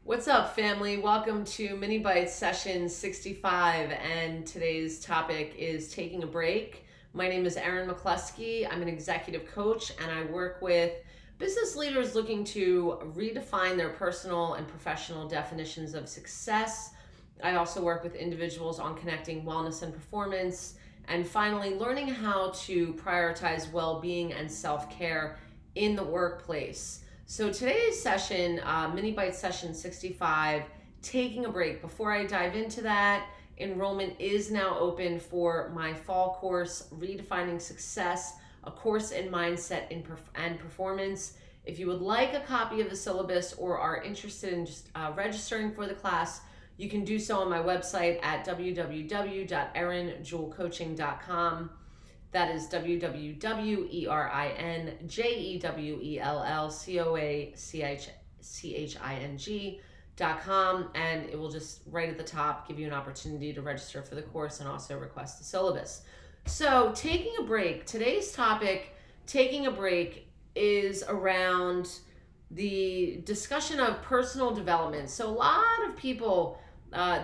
What's up, family? Welcome to Mini Bites session 65, and today's topic is taking a break. My name is Erin McCluskey. I'm an executive coach, and I work with business leaders looking to redefine their personal and professional definitions of success. I also work with individuals on connecting wellness and performance, and finally, learning how to prioritize well-being and self-care in the workplace. So today's session, Mini Bite session 65, taking a break. Before I dive into that, enrollment is now open for my fall course, Redefining Success, a course in mindset and performance. If you would like a copy of the syllabus or are interested in just registering for the class, you can do so on my website at www.erinjewelcoaching.com. That is www.erinjewelcoaching.com, and it will just right at the top give you an opportunity to register for the course and also request the syllabus. So, taking a break. Today's topic, taking a break, is around the discussion of personal development. So, a lot of people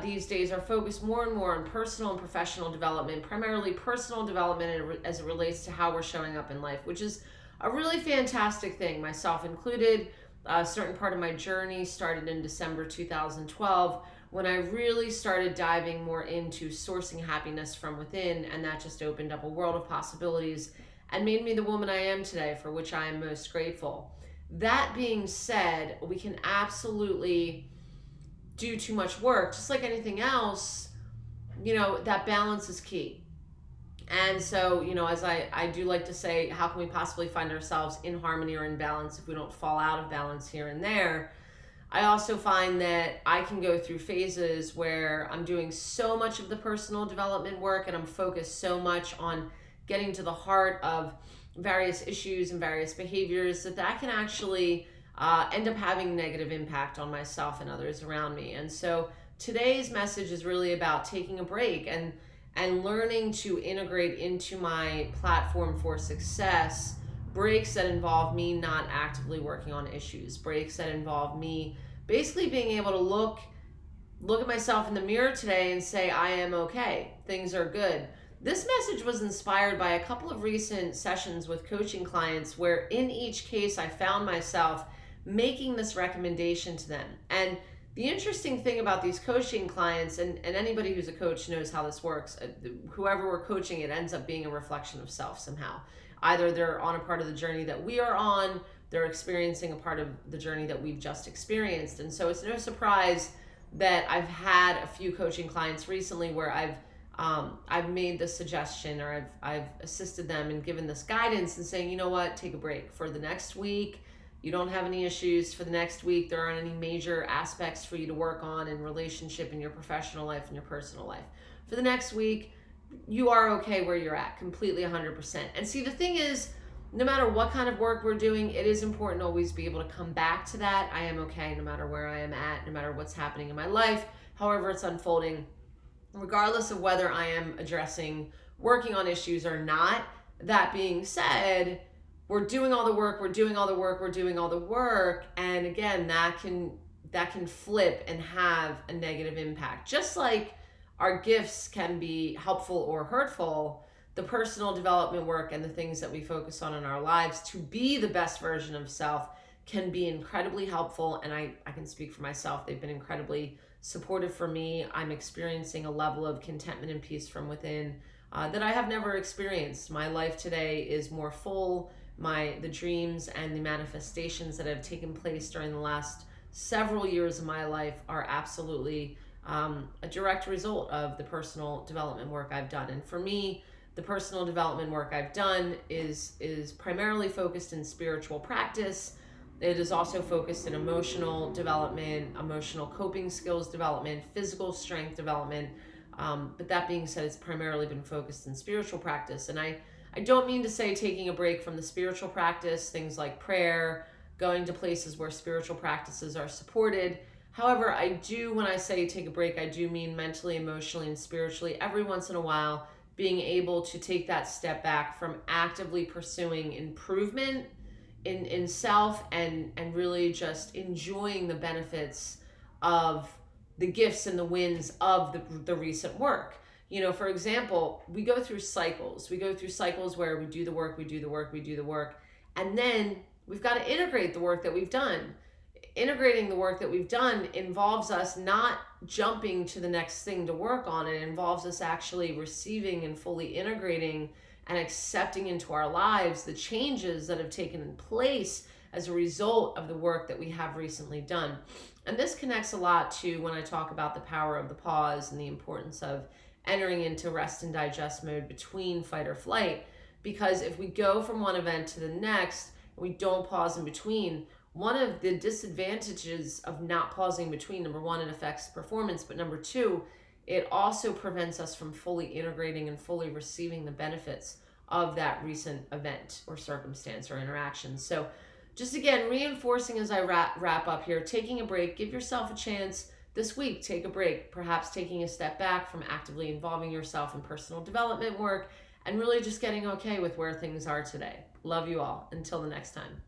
these days are focused more and more on personal and professional development, primarily personal development as it relates to how we're showing up in life, which is a really fantastic thing, myself included. A certain part of my journey started in December 2012 when I really started diving more into sourcing happiness from within, and that just opened up a world of possibilities and made me the woman I am today, for which I am most grateful. That being said, we can absolutely do too much work, just like anything else. That balance is key. And so, as I do like to say, how can we possibly find ourselves in harmony or in balance if we don't fall out of balance here and there? I also find that I can go through phases where I'm doing so much of the personal development work and I'm focused so much on getting to the heart of various issues and various behaviors that can actually end up having negative impact on myself and others around me. And so today's message is really about taking a break and learning to integrate into my platform for success breaks that involve me not actively working on issues, breaks that involve me basically being able to look at myself in the mirror today and say, I am okay, things are good. This message was inspired by a couple of recent sessions with coaching clients where in each case I found myself making this recommendation to them. And the interesting thing about these coaching clients, and anybody who's a coach knows how this works, whoever we're coaching, it ends up being a reflection of self somehow. Either they're on a part of the journey that we are on, they're experiencing a part of the journey that we've just experienced. And so it's no surprise that I've had a few coaching clients recently where I've made this suggestion, or I've assisted them and given this guidance and saying, you know what, take a break for the next week. You don't have any issues for the next week. There aren't any major aspects for you to work on in relationship, in your professional life, and your personal life. For the next week, you are okay where you're at, completely 100%. And see, the thing is, no matter what kind of work we're doing, it is important to always be able to come back to that. I am okay no matter where I am at, no matter what's happening in my life, however it's unfolding, regardless of whether I am working on issues or not. That being said, we're doing all the work, and again, that can flip and have a negative impact. Just like our gifts can be helpful or hurtful, the personal development work and the things that we focus on in our lives to be the best version of self can be incredibly helpful. And I can speak for myself. They've been incredibly supportive for me. I'm experiencing a level of contentment and peace from within that I have never experienced. My life today is more full. The dreams and the manifestations that have taken place during the last several years of my life are absolutely a direct result of the personal development work I've done. And for me, the personal development work I've done is primarily focused in spiritual practice. It is also focused in emotional development, emotional coping skills development, physical strength development. But that being said, it's primarily been focused in spiritual practice. And I don't mean to say taking a break from the spiritual practice, things like prayer, going to places where spiritual practices are supported. However, when I say take a break, I do mean mentally, emotionally, and spiritually, every once in a while, being able to take that step back from actively pursuing improvement in self and really just enjoying the benefits of the gifts and the wins of the recent work. You know, for example, we go through cycles. We go through cycles where we do the work, we do the work, we do the work, and then we've got to integrate the work that we've done. Integrating the work that we've done involves us not jumping to the next thing to work on. It involves us actually receiving and fully integrating and accepting into our lives the changes that have taken place as a result of the work that we have recently done. And this connects a lot to when I talk about the power of the pause and the importance of entering into rest and digest mode between fight or flight. Because if we go from one event to the next and we don't pause in between, one of the disadvantages of not pausing between, number one, it affects performance, but number two, it also prevents us from fully integrating and fully receiving the benefits of that recent event or circumstance or interaction. So just again, reinforcing as I wrap up here, taking a break, give yourself a chance this week, take a break, perhaps taking a step back from actively involving yourself in personal development work and really just getting okay with where things are today. Love you all. Until the next time.